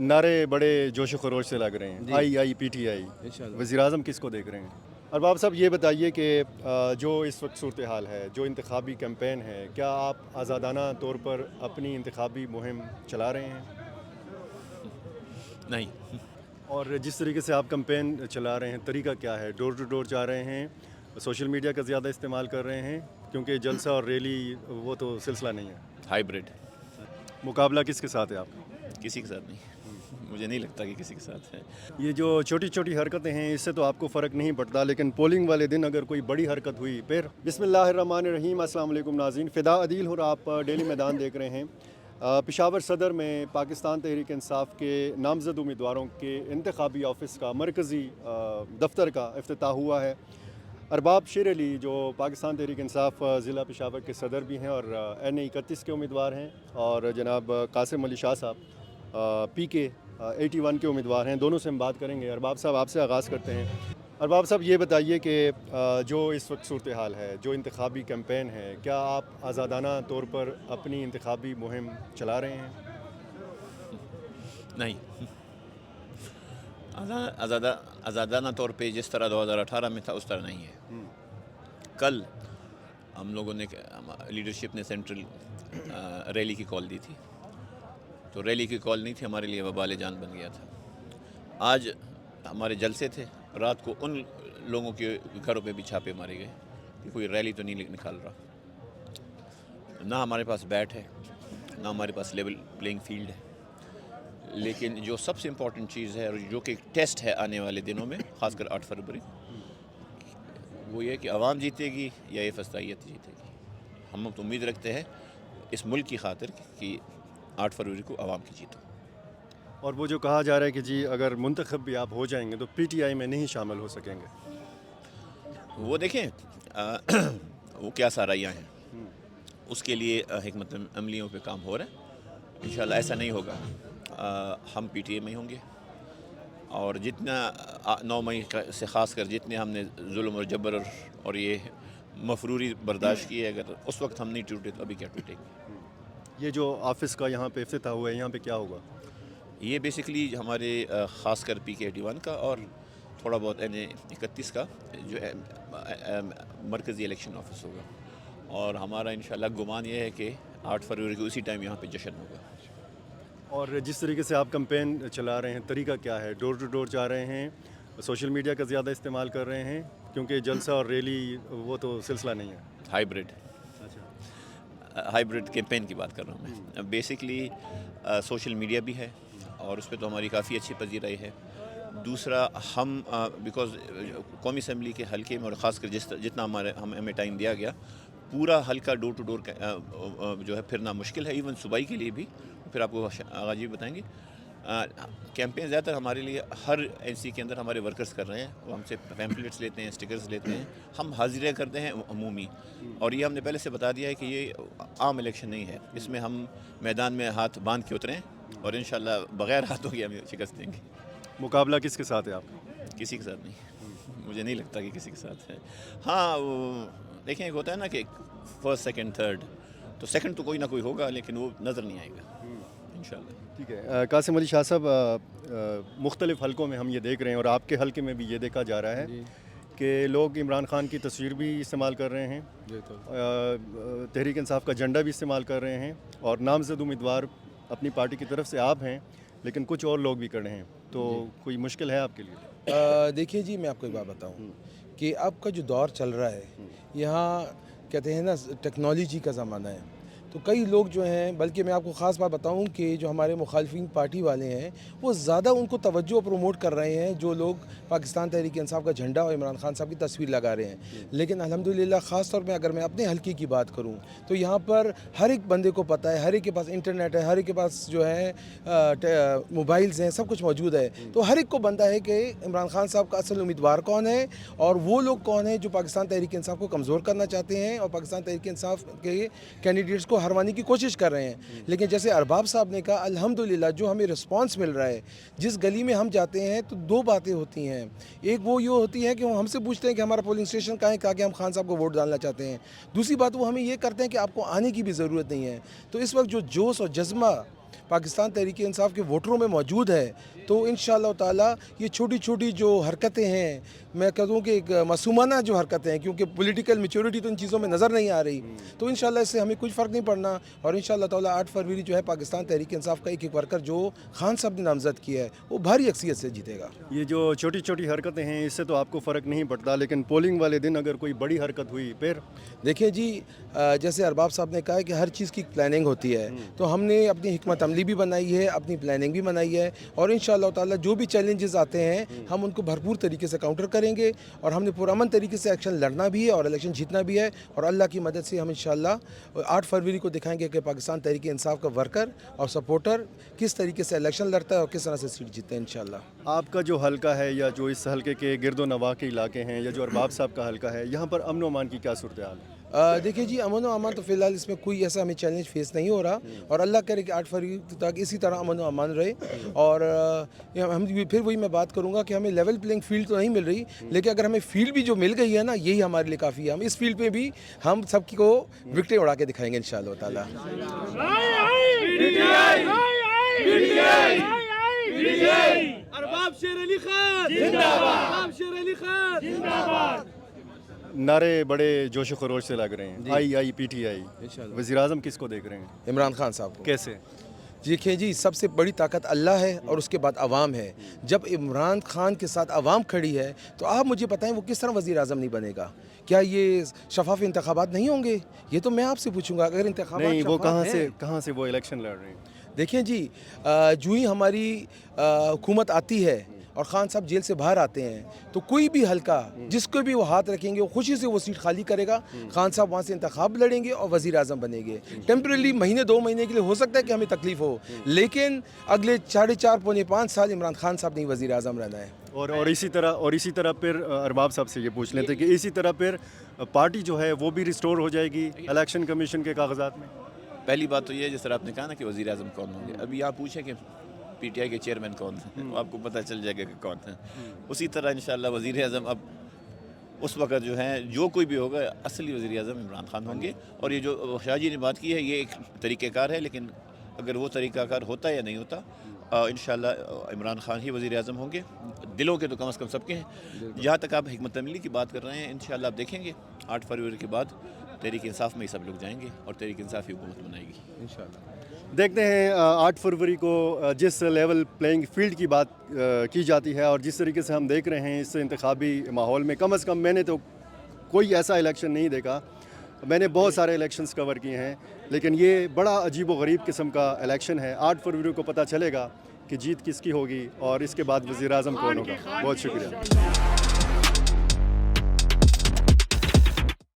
नारे बड़े जोश खरोश से लग रहे हैं, आई PTI, वज़ीर-ए-आज़म किसको देख रहे हैं? अरबाब साहब ये बताइए कि जो इस वक्त सूरत हाल है, जो इंतखाबी कैंपेन है, क्या आप आज़ादाना तौर पर अपनी इंतखाबी मुहिम चला रहे हैं? नहीं। और जिस तरीके से आप कैंपेन चला रहे हैं, तरीका क्या है? डोर टू डोर जा रहे हैं, सोशल मीडिया का ज़्यादा इस्तेमाल कर रहे हैं, क्योंकि जलसा और रैली वो तो सिलसिला नहीं है। हाइब्रिड। मुकाबला किसके साथ है आपका? किसी के साथ नहीं, मुझे नहीं लगता कि किसी के साथ है। ये जो छोटी छोटी हरकतें हैं, इससे तो आपको फ़र्क नहीं पड़ता, लेकिन पोलिंग वाले दिन अगर कोई बड़ी हरकत हुई फिर? बिस्मिल्लाहिर्रहमानिर्रहीम, अस्सलाम वालेकुम नाज़रीन, फ़िदा अदील और आप डेली मैदान देख रहे हैं। पेशावर सदर में पाकिस्तान तहरीक इंसाफ के नामज़द उम्मीदवारों के इंतखाबी ऑफिस का मरकज़ी दफ्तर का इफ्तिताह हुआ है। अरबाब शेर अली जो पाकिस्तान तहरीक इंसाफ ज़िला पेशावर के सदर भी हैं और NA 31 के उम्मीदवार हैं, और जनाब कासिम अली शाह साहब PK 81 के उम्मीदवार हैं। दोनों से हम बात करेंगे। अरबाब साहब, आपसे आगाज़ करते हैं। अरबाब साहब ये बताइए कि जो इस वक्त सूरत हाल है, जो इंतखाबी कैंपेन है, क्या आप आज़ादाना तौर पर अपनी इंतखाबी मुहिम चला रहे हैं? नहीं। आज़ादाना तौर पे जिस तरह 2018 में था उस तरह नहीं है। कल हम लोगों ने, लीडरशिप ने सेंट्रल रैली की कॉल दी थी, तो रैली की कॉल नहीं थी, हमारे लिए वबाल जान बन गया था। आज हमारे जलसे थे, रात को उन लोगों के घरों पे भी छापे मारे गए कि कोई रैली तो नहीं निकाल रहा। ना हमारे पास बैट है, ना हमारे पास लेवल प्लेइंग फील्ड है, लेकिन जो सबसे इम्पॉर्टेंट चीज़ है और जो कि टेस्ट है आने वाले दिनों में, ख़ासकर 8 फरवरी, वो ये कि आवाम जीतेगी या ये फस्तायत जीतेगी। हम तो उम्मीद रखते हैं इस मुल्क की खातिर कि 8 फरवरी को आवाम की जीत हो। और वो जो कहा जा रहा है कि जी अगर मुंतखब भी आप हो जाएंगे तो PTI में नहीं शामिल हो सकेंगे, वो देखें वो क्या साराइयाँ हैं, उसके लिए हिकमत अमलियों पे काम हो रहा है। इंशाल्लाह ऐसा नहीं होगा। हम PTI में ही होंगे, और जितना 9 मई से ख़ास कर जितने हमने जुल्म और जबर और ये मफरूरी बर्दाश्त की है, अगर उस वक्त हम नहीं टूटे तो अभी क्या टूटेंगे। ये जो ऑफिस का यहाँ पे इफ्तिताह हुआ है, यहाँ पे क्या होगा? ये बेसिकली हमारे ख़ास कर PK 81 का और थोड़ा बहुत NA 31 का जो है मरकज़ी इलेक्शन ऑफिस होगा, और हमारा इंशाल्लाह गुमान ये है कि 8 फरवरी को उसी टाइम यहाँ पे जश्न होगा। और जिस तरीके से आप कैंपेन चला रहे हैं, तरीका क्या है? डोर टू डोर जा रहे हैं, सोशल मीडिया का ज़्यादा इस्तेमाल कर रहे हैं, क्योंकि जलसा और रैली वो तो सिलसिला नहीं है। हाइब्रिड। अच्छा, हाइब्रिड कैंपेन की बात कर रहा हूँ मैं। बेसिकली सोशल मीडिया भी है और उस पर तो हमारी काफ़ी अच्छी पजीराई है। दूसरा, हम बिकॉज़ कौमी असम्बली के हल्के में और ख़ासकर जितना हमें टाइम दिया गया, पूरा हल्का डोर टू डोर जो है फिरना मुश्किल है, इवन सुबाई के लिए भी। फिर आपको आगा जी बताएंगे। कैंपेन ज़्यादातर हमारे लिए हर NC के अंदर हमारे वर्कर्स कर रहे हैं। वो हमसे पैम्फलेट्स लेते हैं, स्टिकर्स लेते हैं, हम हाजिरियाँ करते हैं अमूमी। और ये हमने पहले से बता दिया है कि ये आम इलेक्शन नहीं है, इसमें हम मैदान में हाथ बांध के उतरें और इंशाल्लाह बग़ैर हाथों के हम शिकस्त देंगे। मुकाबला किसके साथ है आपका? किसी के साथ नहीं, मुझे नहीं लगता कि किसी के साथ है। हाँ, वो देखें, एक होता है ना कि फर्स्ट सेकंड थर्ड, तो सेकंड तो कोई ना कोई होगा, लेकिन वो नज़र नहीं आएगा इंशाल्लाह। ठीक है। कासिम अली शाह साहब, मुख्तलिफ़ हलकों में हम ये देख रहे हैं और आपके हलके में भी ये देखा जा रहा है कि लोग इमरान खान की तस्वीर भी इस्तेमाल कर रहे हैं, तहरीक इंसाफ का झंडा भी इस्तेमाल कर रहे हैं, और नामज़द उम्मीदवार अपनी पार्टी की तरफ से आप हैं, लेकिन कुछ और लोग भी कर रहे हैं। तो कोई मुश्किल है आपके लिए? देखिए जी, मैं आपको एक बात बताऊं कि अब का जो दौर चल रहा है, यहाँ कहते हैं ना टेक्नोलॉजी का ज़माना है, तो कई लोग जो हैं, बल्कि मैं आपको ख़ास बात बताऊं कि जो हमारे मुखालफिन पार्टी वाले हैं वो ज़्यादा उनको तवज्जो प्रमोट कर रहे हैं, जो लोग पाकिस्तान तहरीक इंसाफ का झंडा और इमरान खान साहब की तस्वीर लगा रहे हैं। लेकिन अल्हम्दुलिल्लाह ख़ास तौर पे अगर मैं अपने हल्के की बात करूं तो यहाँ पर हर एक बंदे को पता है, हर एक के पास इंटरनेट है, हर एक के पास जो है मोबाइल्स हैं, सब कुछ मौजूद है, तो हर एक को बनता है कि इमरान खान साहब का असल उम्मीदवार कौन है और वो लोग कौन हैं जो पाकिस्तान तहरीक इंसाफ को कमज़ोर करना चाहते हैं और पाकिस्तान तहरीक इंसाफ के कैंडिडेट्स को हरवाने की कोशिश कर रहे हैं। लेकिन जैसे अरबाब साहब ने कहा, अल्हम्दुलिल्लाह जो हमें रिस्पांस मिल रहा है, जिस गली में हम जाते हैं तो दो बातें होती हैं। एक वो ये होती है कि वो हमसे पूछते हैं कि हमारा पोलिंग स्टेशन कहाँ है, कहा कि हम खान साहब को वोट डालना चाहते हैं। दूसरी बात वो हमें ये करते हैं कि आपको आने की भी ज़रूरत नहीं है। तो इस वक्त जो जोश और जज्बा पाकिस्तान तहरीक इंसाफ के वोटरों में मौजूद है, तो इंशाअल्लाह ताला ये छोटी छोटी जो हरकतें हैं, मैं कहूँ कि एक मासूमाना जो हरकतें हैं, क्योंकि पॉलिटिकल मैच्योरिटी तो इन चीज़ों में नज़र नहीं आ रही, तो इंशाअल्लाह इससे हमें कुछ फ़र्क नहीं पड़ना। और इंशाअल्लाह ताला 8 फरवरी जो है पाकिस्तान तहरीक इंसाफ का एक एक वर्कर जो खान साहब ने नामज़द किया है वो भारी अक्सियत से जीतेगा। ये जो छोटी छोटी हरकतें हैं इससे तो आपको फ़र्क नहीं पड़ता, लेकिन पोलिंग वाले दिन अगर कोई बड़ी हरकत हुई फिर? देखिए जी, जैसे अरबाब साहब ने कहा है कि हर चीज़ की प्लानिंग होती है, तो हमने अपनी हिकमत अमली भी बनाई है, अपनी प्लानिंग भी बनाई है, और इंशाअल्लाह ताला जो भी चैलेंजेस आते हैं हम उनको भरपूर तरीके से काउंटर करेंगे। और हमने पुरअमन तरीके से एक्शन लड़ना भी है और इलेक्शन जीतना भी है, और अल्लाह की मदद से हम इंशाअल्लाह 8 फरवरी को दिखाएंगे कि पाकिस्तान तहरीक इंसाफ का वर्कर और सपोर्टर किस तरीके से इलेक्शन लड़ता है और किस तरह से सीट जीते हैं इंशाअल्लाह। आपका जो हलका है या जो इस हलके के गिरदो नवाह के इलाके हैं या जो अरबाब साहब का हलका है, यहाँ पर अमन व अमान की क्या सूरत हाल है? देखिए जी, अमन व अमान तो फ़िलहाल इसमें कोई ऐसा हमें चैलेंज फेस नहीं हो रहा, और अल्लाह करे कि 8 फरवरी तक इसी तरह अमन व अमान रहे। और हम फिर वही मैं बात करूँगा कि हमें लेवल प्लेइंग फील्ड तो नहीं मिल रही, लेकिन अगर हमें फील्ड भी जो मिल गई है ना, यही हमारे लिए काफ़ी है। हम इस फील्ड पे भी हम सबकी को विकटें उड़ा के दिखाएंगे इंशाअल्लाह ताला। अरबाब शेर अली खान जिंदाबाद, अरबाब शेर अली खान जिंदाबाद। नारे बड़े जोश खरोश से लग रहे हैं, आई PTI। वज़ीर आज़म किसको देख रहे हैं? इमरान खान साहब को। कैसे? देखिए जी, सबसे बड़ी ताकत अल्लाह है और उसके बाद अवाम है। जब इमरान खान के साथ अवाम खड़ी है तो आप मुझे बताएं वो किस तरह वज़ीर आज़म नहीं बनेगा? क्या ये शफाफ इंतखाबात नहीं होंगे? ये तो मैं आपसे पूछूंगा। अगर इंतखाबात नहीं, वो शफाफ हैं- कहाँ से वो इलेक्शन लड़ रहे हैं? देखिए जी, जो ही हमारी हुकूमत आती है और खान साहब जेल से बाहर आते हैं तो कोई भी हल्का जिसको भी वो हाथ रखेंगे वो खुशी से वो सीट खाली करेगा। खान साहब वहाँ से इंतखाब लड़ेंगे और वज़ीर आज़म बनेंगे। टेम्परेली महीने 2 महीने के लिए हो सकता है कि हमें तकलीफ़ हो, लेकिन अगले 4.5 पौने 5 साल इमरान खान साहब ने वज़ीर आज़म रहना है। और इसी तरह फिर अरबाब साहब से ये पूछ लेते कि इसी तरह फिर पार्टी जो है वो भी रिस्टोर हो जाएगी इलेक्शन कमीशन के कागजात में? पहली बात तो ये है, जिस तरह आपने कहा ना कि वज़ीर आज़म कौन होंगे, अभी आप पूछें कि PTI के चेयरमैन कौन हैं, वो आपको पता चल जाएगा कि कौन हैं। उसी तरह इंशाअल्लाह वज़ीर आज़म अब उस वक्त जो हैं, जो कोई भी होगा, असली वज़ीर आज़म इमरान खान होंगे। और ये जो शाह जी ने बात की है, ये एक तरीक़ेकार है, लेकिन अगर वो तरीक़ाकार होता है या नहीं होता, इंशाअल्लाह इमरान खान ही वज़ीर आज़म होंगे। दिलों के तो कम से कम सबके हैं। जहाँ तक आप हिकमत अमली की बात कर रहे हैं, इंशाअल्लाह आप देखेंगे 8 फरवरी के बाद तहरीक इंसाफ में ही सब लोग जाएंगे और तहरीक इंसाफ ही हुकूमत बनाएगी इंशाअल्लाह। देखते हैं 8 फरवरी को जिस लेवल प्लेइंग फील्ड की बात की जाती है और जिस तरीके से हम देख रहे हैं इस इंतखाबी माहौल में, कम से कम मैंने तो कोई ऐसा इलेक्शन नहीं देखा। मैंने बहुत सारे इलेक्शंस कवर किए हैं, लेकिन ये बड़ा अजीब व गरीब किस्म का इलेक्शन है। 8 फरवरी को पता चलेगा कि जीत किसकी होगी और इसके बाद वज़ीर आज़म कौन होगा। बहुत शुक्रिया।